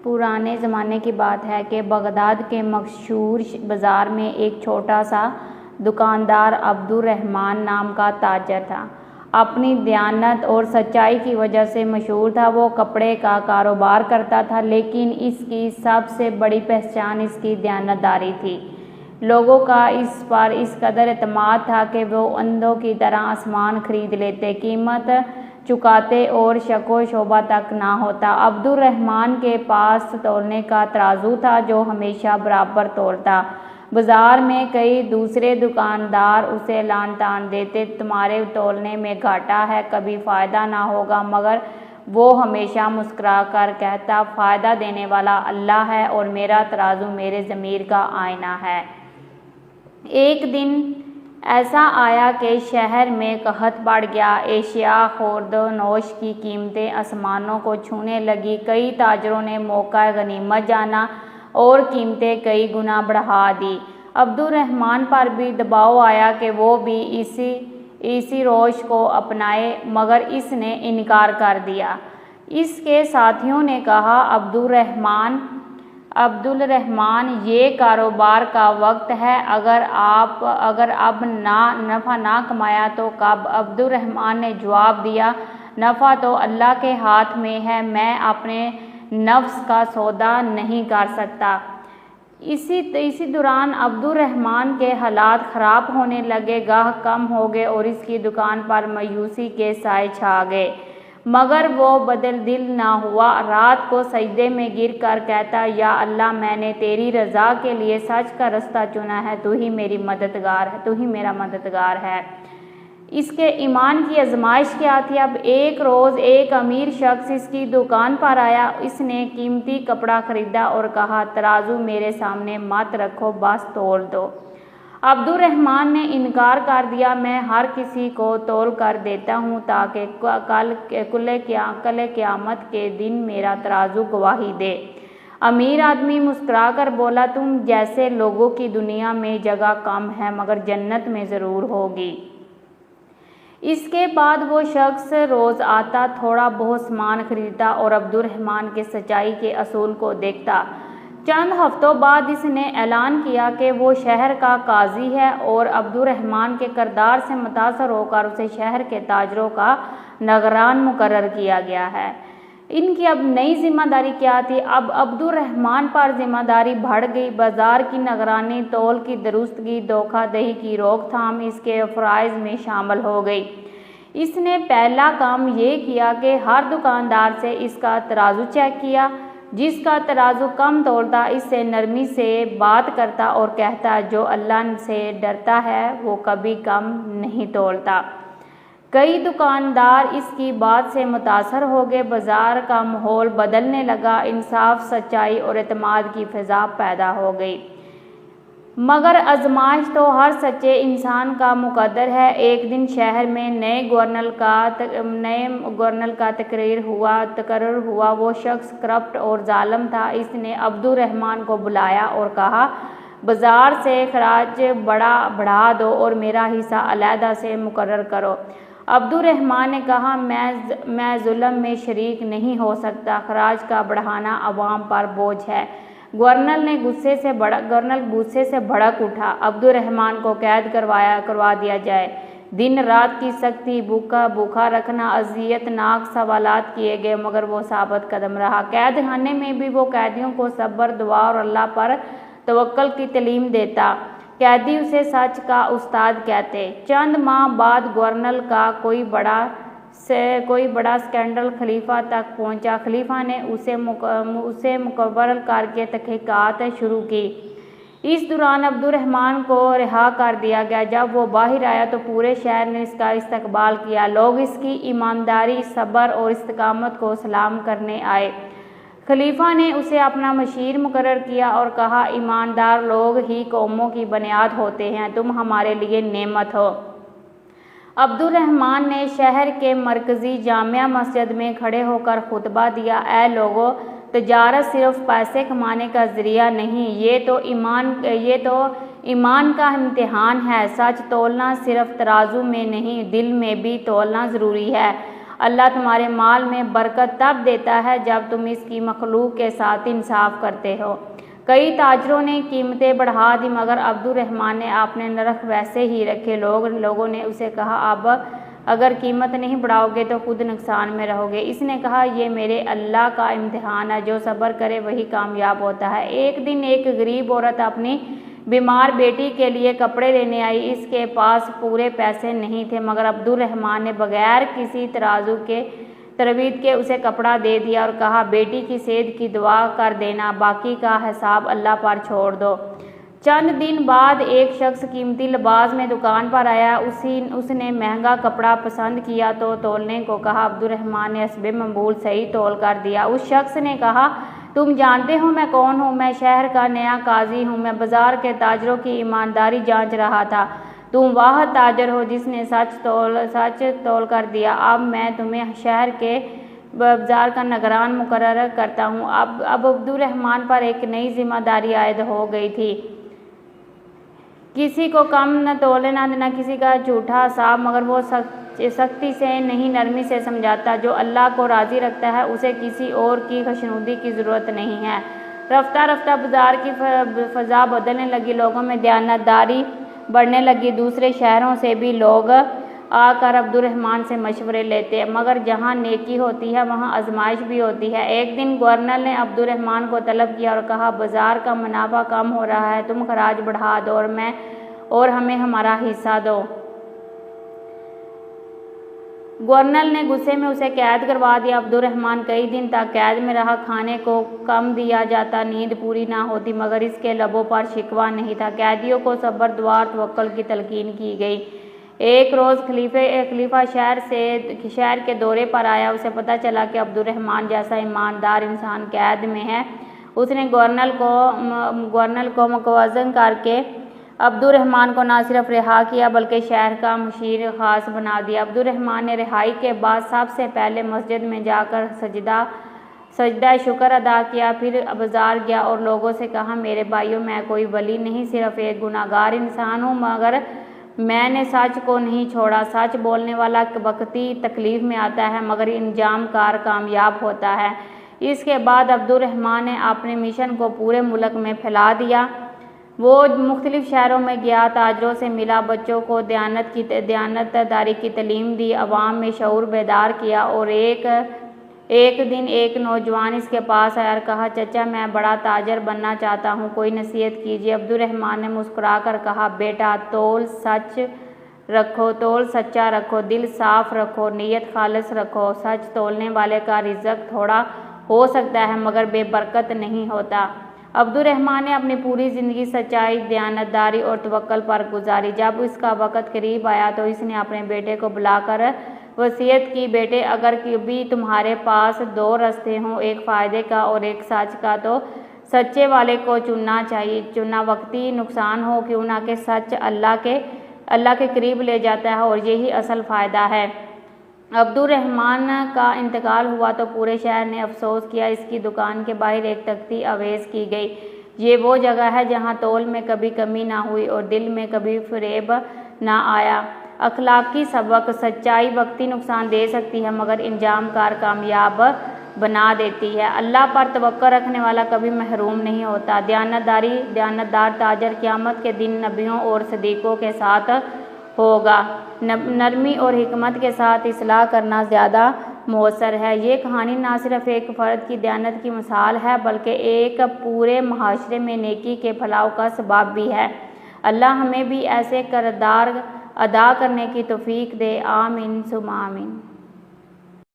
पुराने ज़माने की बात है कि बगदाद के मशहूर बाज़ार में एक छोटा सा दुकानदार अब्दुर्रहमान नाम का ताजर था। अपनी दयानत और सच्चाई की वजह से मशहूर था। वो कपड़े का कारोबार करता था, लेकिन इसकी सबसे बड़ी पहचान इसकी दयानतदारी थी। लोगों का इस पर इस कदर एतमाद था कि वो अंधों की तरह आसमान खरीद लेते, कीमत चुकाते और शको शोबा तक ना होता। अब्दुर्रहमान के पास तौलने का तराजू था जो हमेशा बराबर तौलता। बाजार में कई दूसरे दुकानदार उसे लान तान देते, तुम्हारे तौलने में घाटा है, कभी फ़ायदा ना होगा, मगर वो हमेशा मुस्कुरा कर कहता, फ़ायदा देने वाला अल्लाह है और मेरा तराजू मेरे ज़मीर का आईना है। एक दिन ऐसा आया कि शहर में कहत बढ़ गया। एशिया खुर्द-नोश की कीमतें आसमानों को छूने लगी। कई ताजरों ने मौका गनीमत जाना और कीमतें कई गुना बढ़ा दी। अब्दुर्रहमान पर भी दबाव आया कि वो भी इसी रोश को अपनाए, मगर इसने इनकार कर दिया। इसके साथियों ने कहा, अब्दुर्रहमान, ये कारोबार का वक्त है, अगर अब नफ़ा ना कमाया तो कब? अब्दुर्रहमान ने जवाब दिया, नफ़ा तो अल्लाह के हाथ में है, मैं अपने नफ्स का सौदा नहीं कर सकता। इसी दौरान अब्दुर्रहमान के हालात ख़राब होने लगे, गाहक कम हो गए और इसकी दुकान पर मायूसी के साए छा गए। मगर वो बदल दिल ना हुआ। रात को सजदे में गिर कर कहता, या अल्लाह, मैंने तेरी रज़ा के लिए सच का रास्ता चुना है, तू ही मेरा मददगार है। इसके ईमान की आजमाइश क्या थी? अब एक रोज़ एक अमीर शख्स इसकी दुकान पर आया। इसने कीमती कपड़ा खरीदा और कहा, तराजू मेरे सामने मत रखो, बस तोल दो। अब्दुर्रहमान ने इनकार कर दिया, मैं हर किसी को तौल कर देता हूँ ताकि कल क़यामत के दिन मेरा तराजू गवाही दे। अमीर आदमी मुस्कुरा कर बोला, तुम जैसे लोगों की दुनिया में जगह कम है, मगर जन्नत में ज़रूर होगी। इसके बाद वो शख्स रोज़ आता, थोड़ा बहुत सामान खरीदता और अब्दुर्रहमान के सच्चाई के असूल को देखता। चंद हफ्तों बाद इसने ऐलान किया कि वो शहर का काजी है और अब्दुर्रहमान के किरदार से मुतासर होकर उसे शहर के ताजरों का निगरान मुकर्रर किया गया है। इनकी अब नई जिम्मेदारी क्या थी? अब अब्दुर्रहमान पर जिम्मेदारी बढ़ गई। बाजार की निगरानी, तौल की दुरुस्तगी, धोखाधड़ी की रोकथाम इसके फ़राइज़ में शामिल हो गई। इसने पहला काम ये किया कि हर दुकानदार से इसका तराजू चेक किया। जिसका तराजू कम तोलता, इससे नरमी से बात करता और कहता, जो अल्लाह से डरता है वो कभी कम नहीं तोलता। कई दुकानदार इसकी बात से मुतासर हो गए। बाजार का माहौल बदलने लगा, इंसाफ, सच्चाई और एतमाद की फ़िज़ा पैदा हो गई। मगर आजमाइश तो हर सच्चे इंसान का मुकद्दर है। एक दिन शहर में नए गवर्नर का तकर्रुर हुआ। वो शख्स करप्ट और जालिम था। इसने अब्दुर्रहमान को बुलाया और कहा, बाजार से खराज बढ़ा दो और मेरा हिस्सा अलहदा से मुकर्रर करो। अब्दुर्रहमान ने कहा, मैं जुल्म में शरीक नहीं हो सकता, खराज का बढ़ाना अवाम पर बोझ है। गवर्नर गुस्से से भड़क उठा। अब्दुर्रहमान को कैद करवा दिया जाए। दिन रात की सख्ती, भूखा रखना, अज़ियतनाक सवालात किए गए, मगर वो साबित कदम रहा। कैद खाने में भी वो कैदियों को सब्र, दुआ और अल्लाह पर तवक्कुल की तालीम देता। कैदी उसे सच का उस्ताद कहते। चंद माह बाद गवर्नर का कोई बड़ा स्कैंडल खलीफा तक पहुंचा। खलीफा ने उसे मुकर्रर करके तहक़ीक़ात शुरू की। इस दौरान अब्दुर्रहमान को रिहा कर दिया गया। जब वो बाहर आया तो पूरे शहर ने इसका इस्तकबाल किया। लोग इसकी ईमानदारी, सब्र और इस्तिकामत को सलाम करने आए। खलीफा ने उसे अपना मशीर मुकर्रर किया और कहा, ईमानदार लोग ही कौमों की बुनियाद होते हैं, तुम हमारे लिए नेमत हो। अब्दुर्रहमान ने शहर के मरकज़ी जामिया मस्जिद में खड़े होकर खुतबा दिया, ऐ लोगों, तजारत सिर्फ पैसे कमाने का ज़रिया नहीं, ये तो ईमान का इम्तिहान है। सच तोलना सिर्फ तराजू में नहीं, दिल में भी तोलना ज़रूरी है। अल्लाह तुम्हारे माल में बरकत तब देता है जब तुम इसकी मखलूक के साथ इंसाफ करते हो। कई ताजरों ने कीमतें बढ़ा दी मगर अब्दुर्रहमान ने अपने नरख वैसे ही रखे। लोगों ने उसे कहा, अब अगर कीमत नहीं बढ़ाओगे तो खुद नुकसान में रहोगे। इसने कहा, ये मेरे अल्लाह का इम्तिहान है, जो सब्र करे वही कामयाब होता है। एक दिन एक गरीब औरत अपनी बीमार बेटी के लिए कपड़े लेने आई। इसके पास पूरे पैसे नहीं थे मगर अब्दुर्रहमान ने बगैर किसी तराजू के तरवीद के उसे कपड़ा दे दिया और कहा, बेटी की सेहत की दुआ कर देना, बाकी का हिसाब अल्लाह पर छोड़ दो। चंद दिन बाद एक शख्स कीमती लिबास में दुकान पर आया। उसने महंगा कपड़ा पसंद किया तो तोलने को कहा। अब्दुर्रहमान ने हस्बे मकबूल सही तोल कर दिया। उस शख्स ने कहा, तुम जानते हो मैं कौन हूँ? मैं शहर का नया काजी हूँ। मैं बाजार के ताजरों की ईमानदारी जांच रहा था। तुम वाह ताजर हो जिसने सच तोल कर दिया। अब मैं तुम्हें शहर के बाजार का निगरान मुकर्रर करता हूँ। अब अब्दुर्रहमान पर एक नई जिम्मेदारी आयद हो गई थी। किसी को कम न तोलना न किसी का झूठा हिसाब, मगर वो सख्ती से नहीं नरमी से समझाता। जो अल्लाह को राज़ी रखता है उसे किसी और की खुशनुदी की ज़रूरत नहीं है। रफ्ता रफ्ता बाजार की फ़ज़ा बदलने लगी। लोगों में दयानतदारी बढ़ने लगी। दूसरे शहरों से भी लोग आकर अब्दुर्रहमान से मशवरे लेते हैं, मगर जहाँ नेकी होती है वहाँ आजमाइश भी होती है। एक दिन गवर्नर ने अब्दुर्रहमान को तलब किया और कहा, बाजार का मुनाफा कम हो रहा है, तुम खराज बढ़ा दो और हमें हमारा हिस्सा दो। गवर्नर ने गुस्से में उसे कैद करवा दिया। अब्दुर्रहमान कई दिन तक कैद में रहा। खाने को कम दिया जाता, नींद पूरी ना होती, मगर इसके लबों पर शिकवा नहीं था। कैदियों को सब्र, दुआ और तवक्कुल की तलकीन की गई। एक रोज़ खलीफा शहर के दौरे पर आया। उसे पता चला कि अब्दुर्रहमान जैसा ईमानदार इंसान कैद में है। उसने गवर्नर को मुकव्वज़न करके अब्दुर्रहमान को न सिर्फ रिहा किया बल्कि शहर का मुशीर ख़ास बना दिया। अब्दुर्रहमान ने रिहाई के बाद सबसे पहले मस्जिद में जाकर सजदा शुक्र अदा किया। फिर बाज़ार गया और लोगों से कहा, मेरे भाइयों, मैं कोई वली नहीं, सिर्फ एक गुनाहगार इंसान हूँ, मगर मैंने सच को नहीं छोड़ा। सच बोलने वाला वक्ती तकलीफ़ में आता है मगर इंजाम कार कामयाब होता है। इसके बाद अब्दुर्रहमान ने अपने मिशन को पूरे मुल्क में फैला दिया। वो मुख्तलिफ शहरों में गया, ताजरों से मिला, बच्चों को दयानतदारी की तालीम दी, अवाम में शऊर बेदार किया। और एक दिन एक नौजवान इसके पास आया और कहा, चचा, मैं बड़ा ताजर बनना चाहता हूँ, कोई नसीहत कीजिए। अब्दुर्रहमान ने मुस्कुरा कर कहा, बेटा, तोल सच्चा रखो, दिल साफ रखो, नीयत खालिस रखो। सच तोलने वाले का रिज़्क थोड़ा हो सकता है मगर बेबरकत नहीं होता। अब्दुर्रहमान ने अपनी पूरी ज़िंदगी सच्चाई, दयानतदारी और तवक्कुल पर गुजारी। जब इसका वक़्त करीब आया तो इसने अपने बेटे को बुलाकर वसीयत की, बेटे, अगर कभी तुम्हारे पास दो रास्ते हों, एक फ़ायदे का और एक सच का, तो सच्चे वाले को चुनना चाहिए। चुनना वक्ती नुकसान हो क्यों ना कि सच अल्लाह के करीब ले जाता है और यही असल फ़ायदा है। अब्दुर्रहमान का इंतकाल हुआ तो पूरे शहर ने अफसोस किया। इसकी दुकान के बाहर एक तख्ती अवेज़ की गई, ये वो जगह है जहाँ तोल में कभी कमी ना हुई और दिल में कभी फरेब ना आया। अखलाकी सबक, सच्चाई वक्ती नुकसान दे सकती है मगर इंजाम कार कामयाब बना देती है। अल्लाह पर तवक्कुल रखने वाला कभी महरूम नहीं होता। दयानतदार ताजर क़यामत के दिन नबियों और सदीक़ों के साथ होगा। नरमी और हिकमत के साथ इस्लाह करना ज़्यादा मौसर है। ये कहानी ना सिर्फ एक फ़र्द की दयानत की मिसाल है बल्कि एक पूरे मुआशरे में नेकी के फलाह का सबब भी है। अल्लाह हमें भी ऐसे किरदार अदा करने की तौफीक दे। आमीन सुम्मा आमीन।